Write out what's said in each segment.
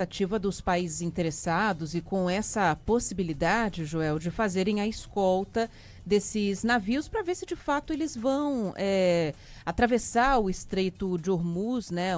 Ativa dos países interessados e com essa possibilidade, Joel, de fazerem a escolta desses navios para ver se de fato eles vão atravessar o Estreito de Hormuz, né,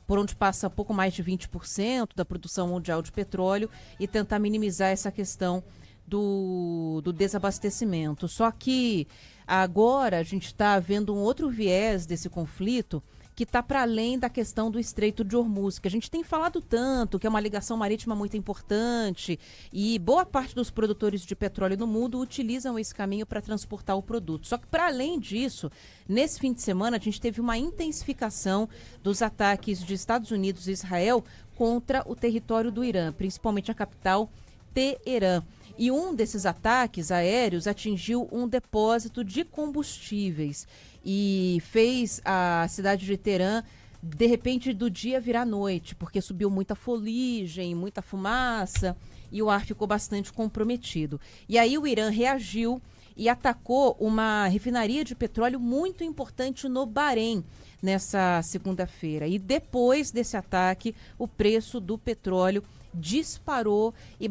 por onde passa pouco mais de 20% da produção mundial de petróleo e tentar minimizar essa questão do desabastecimento. Só que agora a gente está vendo um outro viés desse conflito que está para além da questão do Estreito de Hormuz, que a gente tem falado tanto, que é uma ligação marítima muito importante, e boa parte dos produtores de petróleo no mundo utilizam esse caminho para transportar o produto. Só que, para além disso, nesse fim de semana, a gente teve uma intensificação dos ataques de Estados Unidos e Israel contra o território do Irã, principalmente a capital Teherã. E um desses ataques aéreos atingiu um depósito de combustíveis e fez a cidade de Teherã, de repente, do dia virar noite, porque subiu muita fuligem, muita fumaça e o ar ficou bastante comprometido. E aí o Irã reagiu e atacou uma refinaria de petróleo muito importante no Bahrein nessa segunda-feira. E depois desse ataque, o preço do petróleo disparou e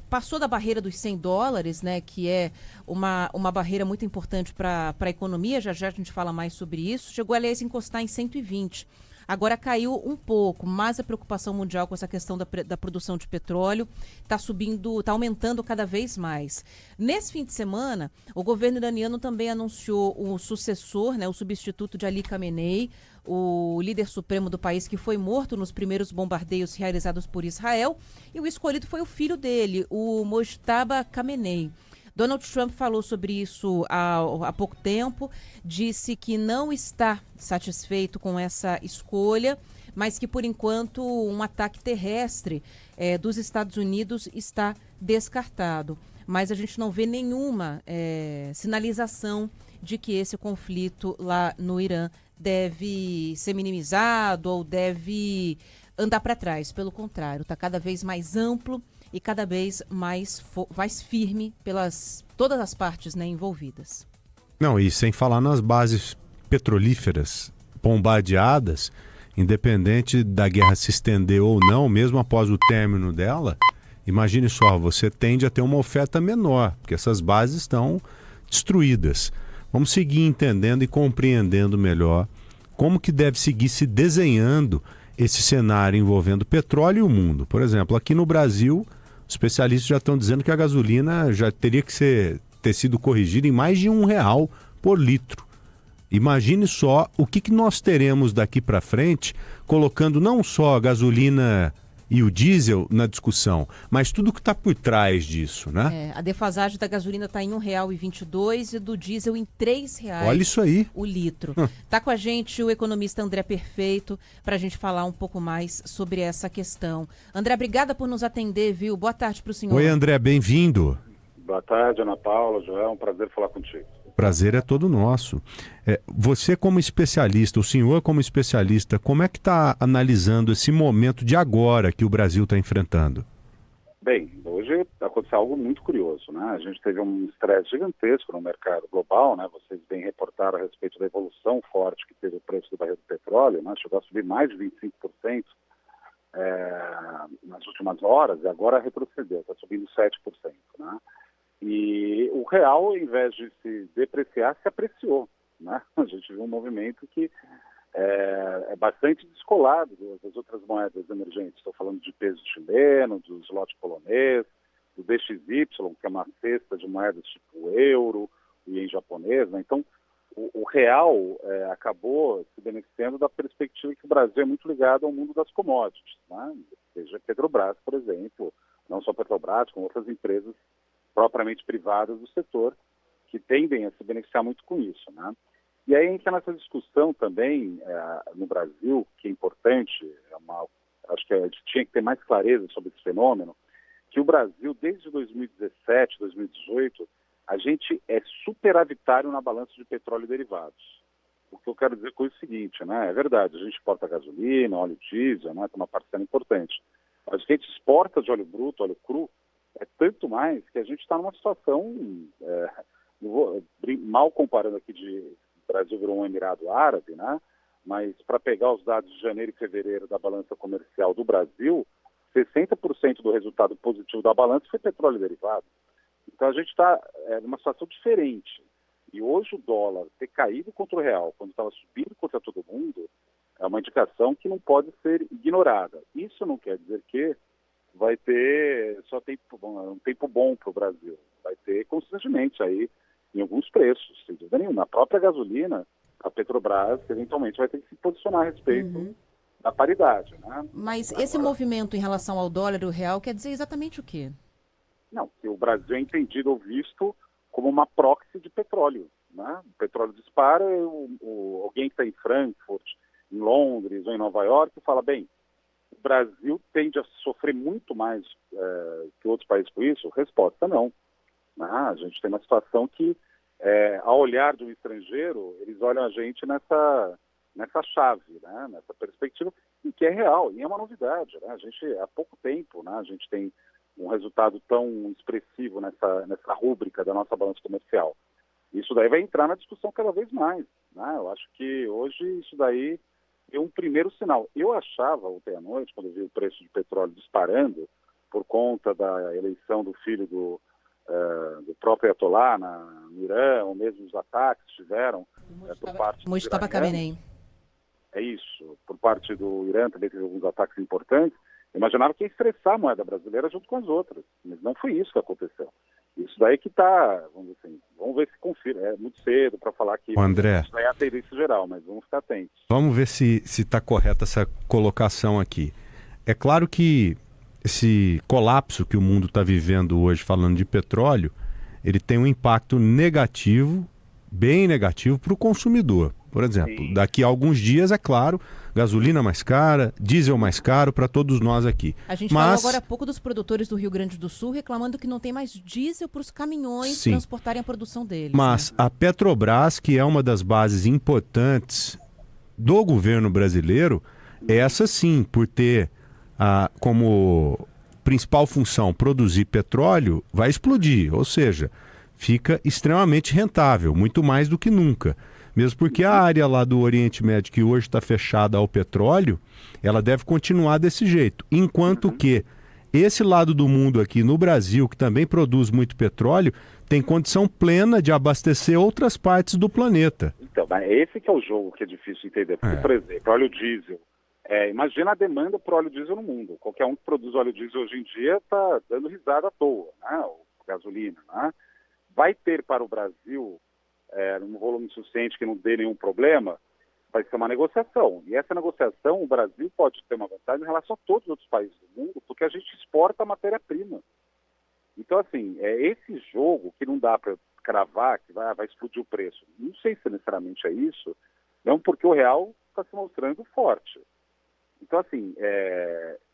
passou da barreira dos $100, né, que é uma barreira muito importante para a economia, já já a gente fala mais sobre isso, chegou, aliás, a encostar em 120. Agora caiu um pouco, mas a preocupação mundial com essa questão da produção de petróleo está subindo, está aumentando cada vez mais. Nesse fim de semana, o governo iraniano também anunciou o sucessor, né, o substituto de Ali Khamenei, o líder supremo do país que foi morto nos primeiros bombardeios realizados por Israel, e o escolhido foi o filho dele, o Mojtaba Khamenei. Donald Trump falou sobre isso há pouco tempo, disse que não está satisfeito com essa escolha, mas que, por enquanto, um ataque terrestre dos Estados Unidos está descartado. Mas a gente não vê nenhuma sinalização de que esse conflito lá no Irã deve ser minimizado ou deve andar para trás. Pelo contrário, está cada vez mais amplo e cada vez mais firme pelas todas as partes, né, envolvidas. Não, e sem falar nas bases petrolíferas bombardeadas, independente da guerra se estender ou não, mesmo após o término dela, imagine só, você tende a ter uma oferta menor, porque essas bases estão destruídas. Vamos seguir entendendo e compreendendo melhor como que deve seguir se desenhando esse cenário envolvendo petróleo e o mundo. Por exemplo, aqui no Brasil, os especialistas já estão dizendo que a gasolina já teria que ter sido corrigida em mais de R$ 1 por litro. Imagine só o que nós teremos daqui para frente, colocando não só a gasolina e o diesel na discussão, mas tudo que está por trás disso, né? A defasagem da gasolina está em R$1,22 e do diesel em R$3. Olha isso aí. O litro. Tá com a gente o economista André Perfeito para a gente falar um pouco mais sobre essa questão. André, obrigada por nos atender, viu? Boa tarde para o senhor. Oi, André, bem-vindo. Boa tarde, Ana Paula, Joel, é um prazer falar contigo. Prazer é todo nosso. Você como especialista, o senhor como especialista, como é que está analisando esse momento de agora que o Brasil está enfrentando? Bem, hoje aconteceu algo muito curioso, né? A gente teve um estresse gigantesco no mercado global, né? Vocês bem reportaram a respeito da evolução forte que teve o preço do barril do petróleo, né? Chegou a subir mais de 25% nas últimas horas e agora retrocedeu, está subindo 7%, né? E o real, ao invés de se depreciar, se apreciou, né? A gente viu um movimento que é bastante descolado das outras moedas emergentes. Estou falando de peso chileno, do zloty polonês, do DXY, que é uma cesta de moedas tipo o euro, o ien japonês, né? Então, o real acabou se beneficiando da perspectiva que o Brasil é muito ligado ao mundo das commodities, né? Seja Petrobras, por exemplo, não só Petrobras, como outras empresas propriamente privadas do setor, que tendem a se beneficiar muito com isso, né? E aí entra nessa discussão também no Brasil, que é importante, acho que a gente tinha que ter mais clareza sobre esse fenômeno, que o Brasil, desde 2017, 2018, a gente é superavitário na balança de petróleo e derivados. O que eu quero dizer com isso é o seguinte, né? É verdade, a gente exporta gasolina, óleo diesel, né? Tem uma parcela importante. Mas o que a gente exporta de óleo bruto, óleo cru, é tanto mais que a gente está numa situação, mal comparando aqui, de Brasil virou um Emirado Árabe, né? mas para pegar os dados de janeiro e fevereiro da balança comercial do Brasil, 60% do resultado positivo da balança foi petróleo e derivado. Então a gente está numa situação diferente. E hoje o dólar ter caído contra o real, quando estava subindo contra todo mundo, é uma indicação que não pode ser ignorada. Isso não quer dizer que vai ter só um tempo bom para o Brasil. Vai ter constantemente aí em alguns preços, sem dúvida nenhuma. Na própria gasolina, a Petrobras eventualmente vai ter que se posicionar a respeito da paridade, né? Mas esse movimento em relação ao dólar e o real quer dizer exatamente o quê? Não, que o Brasil é entendido ou visto como uma proxy de petróleo, né? O petróleo dispara, alguém que está em Frankfurt, em Londres ou em Nova York fala, bem, o Brasil tende a sofrer muito mais que outros países com isso? Resposta, não. A gente tem uma situação que, ao olhar de um estrangeiro, eles olham a gente nessa chave, né? Nessa perspectiva, e que é real, e é uma novidade, né? A gente, há pouco tempo, né, a gente tem um resultado tão expressivo nessa rúbrica da nossa balança comercial. Isso daí vai entrar na discussão cada vez mais, né? Eu acho que hoje isso daí é um primeiro sinal. Eu achava ontem à noite, quando eu vi o preço de petróleo disparando, por conta da eleição do filho do próprio Ayatollah no Irã, ou mesmo os ataques que tiveram por parte do Mujtaba Khamenei. É isso, por parte do Irã também teve alguns ataques importantes. Eu imaginava que ia estressar a moeda brasileira junto com as outras, mas não foi isso que aconteceu. Isso daí que está, vamos dizer assim, vamos ver se confirma. É muito cedo para falar que André, isso daí é a tendência geral, mas vamos ficar atentos. Vamos ver se está correta essa colocação aqui. É claro que esse colapso que o mundo está vivendo hoje, falando de petróleo, ele tem um impacto negativo, bem negativo para o consumidor. Por exemplo, daqui a alguns dias, é claro, gasolina mais cara, diesel mais caro para todos nós aqui. A gente falou agora há pouco dos produtores do Rio Grande do Sul reclamando que não tem mais diesel para os caminhões transportarem a produção deles. Mas a Petrobras, que é uma das bases importantes do governo brasileiro, essa sim, por ter como principal função produzir petróleo, vai explodir. Ou seja, fica extremamente rentável, muito mais do que nunca. Mesmo porque a área lá do Oriente Médio, que hoje está fechada ao petróleo, ela deve continuar desse jeito. Enquanto que esse lado do mundo aqui no Brasil, que também produz muito petróleo, tem condição plena de abastecer outras partes do planeta. Então, esse que é o jogo que é difícil de entender. Porque, por exemplo, óleo diesel. Imagina a demanda por óleo diesel no mundo. Qualquer um que produz óleo diesel hoje em dia está dando risada à toa, né? Ou gasolina, né? Vai ter para o Brasil num volume suficiente que não dê nenhum problema, vai ser uma negociação. E essa negociação, o Brasil pode ter uma vantagem em relação a todos os outros países do mundo, porque a gente exporta matéria-prima. Então, assim, esse jogo que não dá para cravar, que vai explodir o preço. Não sei se necessariamente é isso, não, porque o real está se mostrando forte. Então, assim,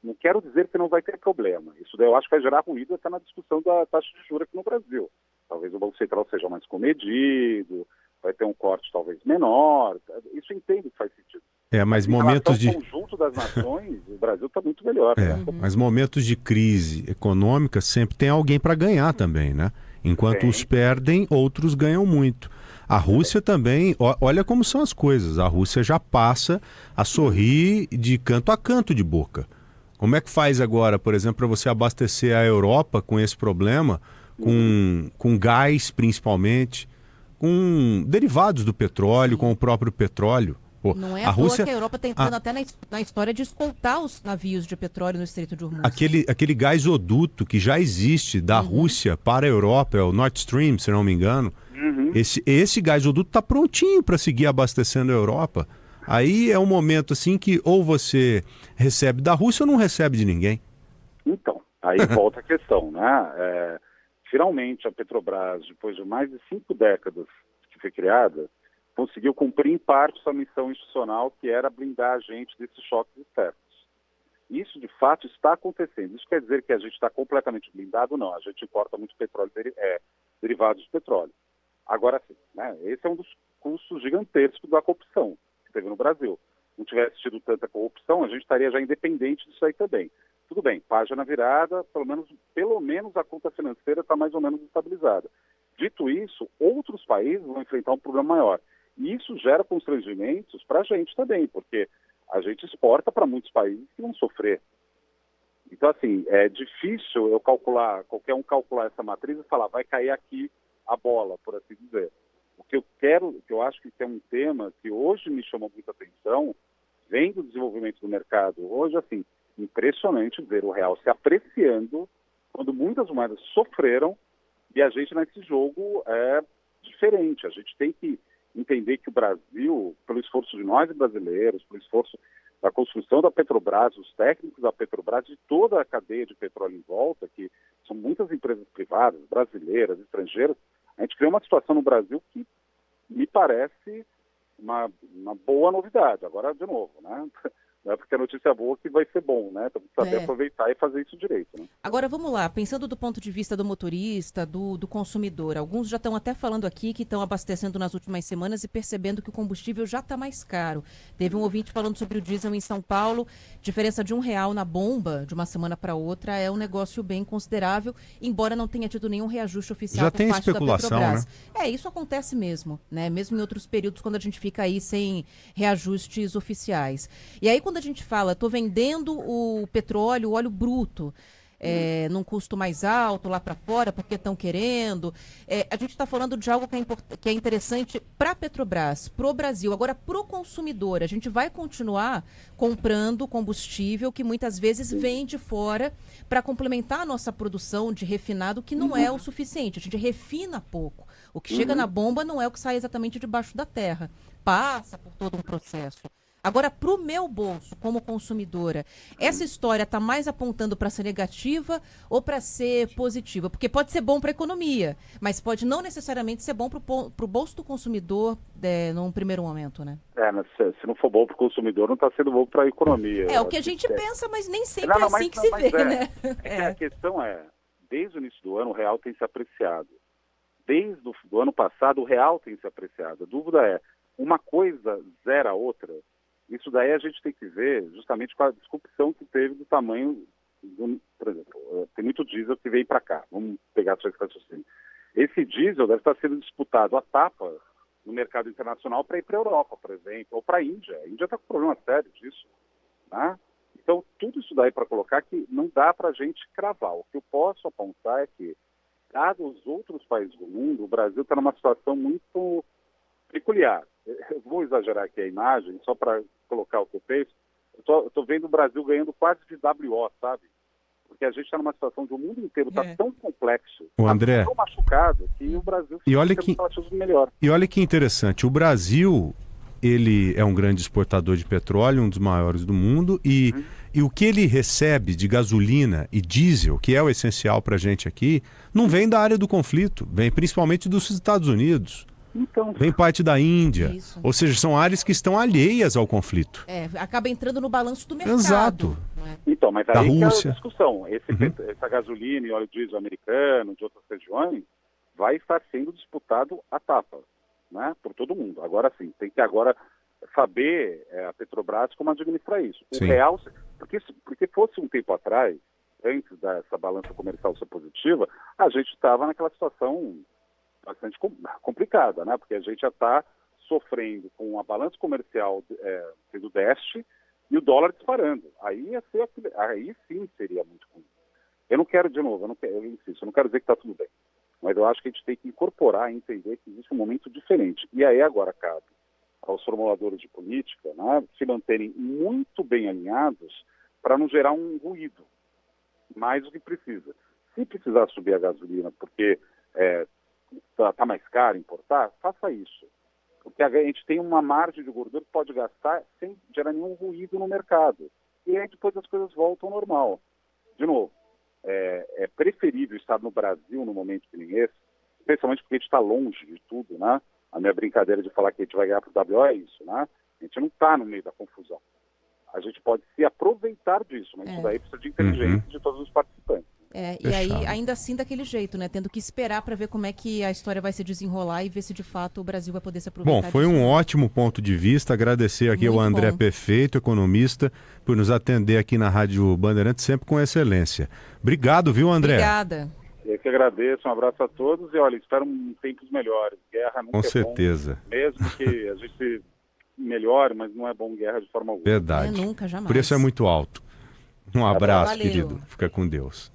não quero dizer que não vai ter problema. Isso daí eu acho que vai gerar ruído até na discussão da taxa de juros aqui no Brasil. Talvez o Banco Central seja mais comedido, vai ter um corte talvez menor. Isso eu entendo que faz sentido. Mas momentos de conjunto das nações, o Brasil está muito melhor. Né? Mas momentos de crise econômica sempre tem alguém para ganhar também, né? Enquanto uns perdem, outros ganham muito. A Rússia também, olha como são as coisas. A Rússia já passa a sorrir de canto a canto de boca. Como é que faz agora, por exemplo, para você abastecer a Europa com esse problema? Com gás, principalmente, com derivados do petróleo, com o próprio petróleo. Não é à toa que a Europa está entrando até na história de escoltar os navios de petróleo no Estreito de Hormuz. Aquele gasoduto que já existe da Rússia para a Europa, é o Nord Stream, se não me engano. Esse gasoduto está prontinho para seguir abastecendo a Europa. Aí é um momento assim que ou você recebe da Rússia ou não recebe de ninguém. Então, aí volta a questão, né? Finalmente, a Petrobras, depois de mais de 5 décadas que foi criada, conseguiu cumprir em parte sua missão institucional, que era blindar a gente desses choques externos. Isso, de fato, está acontecendo. Isso quer dizer que a gente está completamente blindado? Não, a gente importa muito petróleo, derivados de petróleo. Agora sim, né? Esse é um dos custos gigantescos da corrupção que teve no Brasil. Se não tivesse tido tanta corrupção, a gente estaria já independente disso aí também. Tudo bem, página virada, pelo menos a conta financeira está mais ou menos estabilizada. Dito isso, outros países vão enfrentar um problema maior. E isso gera constrangimentos para a gente também, porque a gente exporta para muitos países que vão sofrer. Então, assim, é difícil eu calcular, qualquer um calcular essa matriz e falar, vai cair aqui a bola, por assim dizer. O que eu acho que é um tema que hoje me chamou muita atenção, vem do desenvolvimento do mercado. Hoje, assim, impressionante ver o real se apreciando quando muitas moedas sofreram e a gente nesse jogo é diferente. A gente tem que entender que o Brasil, pelo esforço de nós brasileiros, pelo esforço da construção da Petrobras, os técnicos da Petrobras, de toda a cadeia de petróleo em volta, que são muitas empresas privadas, brasileiras, estrangeiras, a gente criou uma situação no Brasil que me parece uma boa novidade. Agora, de novo, né? Não é porque a notícia é boa que vai ser bom, né? Então, saber aproveitar e fazer isso direito, né? Agora, vamos lá. Pensando do ponto de vista do motorista, do consumidor, alguns já estão até falando aqui que estão abastecendo nas últimas semanas e percebendo que o combustível já está mais caro. Teve um ouvinte falando sobre o diesel em São Paulo, diferença de R$1 na bomba de uma semana para outra é um negócio bem considerável, embora não tenha tido nenhum reajuste oficial já por tem parte especulação, da Petrobras. né? Isso acontece mesmo, né? Mesmo em outros períodos, quando a gente fica aí sem reajustes oficiais. E aí, quando a gente fala, estou vendendo o petróleo, o óleo bruto, num custo mais alto lá para fora, porque estão querendo. A gente está falando de algo que é interessante para a Petrobras, para o Brasil. Agora, para o consumidor, a gente vai continuar comprando combustível que muitas vezes vem de fora para complementar a nossa produção de refinado, que não é o suficiente. A gente refina pouco. O que chega na bomba não é o que sai exatamente debaixo da terra. Passa por todo um processo. Agora, para o meu bolso, como consumidora, essa história está mais apontando para ser negativa ou para ser positiva? Porque pode ser bom para a economia, mas pode não necessariamente ser bom para o bolso do consumidor num primeiro momento, né? Mas se não for bom para o consumidor, não está sendo bom para a economia. É o que a gente pensa, mas nem sempre é assim que se vê, né? A questão é, desde o início do ano, o real tem se apreciado. Desde o ano passado, o real tem se apreciado. A dúvida é, uma coisa zera a outra? Isso daí a gente tem que ver justamente com a disrupção que teve do tamanho, por exemplo, tem muito diesel que veio para cá. Vamos pegar só esse raciocínio. Esse diesel deve estar sendo disputado a tapa no mercado internacional para ir para a Europa, por exemplo, ou para a Índia. A Índia está com problema sério disso, né? Então, tudo isso daí para colocar que não dá para a gente cravar. O que eu posso apontar é que, dado os outros países do mundo, o Brasil está numa situação muito peculiar. Eu vou exagerar aqui a imagem, só para colocar o que eu penso. Eu estou vendo o Brasil ganhando quase de WO, sabe? Porque a gente está numa situação de o mundo inteiro está tão complexo, o André, tão machucado, que o Brasil melhor. E olha que interessante, o Brasil, ele é um grande exportador de petróleo, um dos maiores do mundo, e o que ele recebe de gasolina e diesel, que é o essencial para a gente aqui, não vem da área do conflito, vem principalmente dos Estados Unidos. Então, vem parte da Índia. Isso. Ou seja, são áreas que estão alheias ao conflito. Acaba entrando no balanço do mercado. Exato. Então, mas da aí Rússia. Que é a discussão. Essa gasolina e óleo diesel americano, de outras regiões, vai estar sendo disputado a tapa, né, por todo mundo. Agora sim, tem que agora saber a Petrobras como administrar isso. O real, porque fosse um tempo atrás, antes dessa balança comercial ser positiva, a gente estava naquela situação bastante complicada, né? Porque a gente já está sofrendo com a balança comercial sendo déficit e o dólar disparando. Aí sim seria muito ruim. Eu não quero, de novo, eu insisto, eu não quero dizer que está tudo bem, mas eu acho que a gente tem que incorporar e entender que existe um momento diferente. E aí agora cabe aos formuladores de política, né, se manterem muito bem alinhados para não gerar um ruído mais do que precisa. Se precisar subir a gasolina porque está mais caro importar, faça isso. Porque a gente tem uma margem de gordura que pode gastar sem gerar nenhum ruído no mercado. E aí depois as coisas voltam ao normal. De novo, é preferível estar no Brasil no momento que nem esse, especialmente porque a gente está longe de tudo, né? A minha brincadeira de falar que a gente vai ganhar para o WO é isso, né? A gente não está no meio da confusão. A gente pode se aproveitar disso, mas isso daí precisa de inteligência de todos os participantes. E aí, ainda assim, daquele jeito, né? Tendo que esperar para ver como é que a história vai se desenrolar e ver se de fato o Brasil vai poder se aproveitar. Bom, foi um ótimo ponto de vista. Agradecer aqui ao André Perfeito, economista, por nos atender aqui na Rádio Bandeirantes, sempre com excelência. Obrigado, viu, André? Obrigada. que agradeço, um abraço a todos e olha, espero tempos melhores. Guerra nunca Com certeza. é bom, mesmo que a gente melhore, mas não é bom guerra de forma alguma. Verdade. Nunca, jamais. Por isso é muito alto. Um abraço, Valeu. querido. Fica com Deus.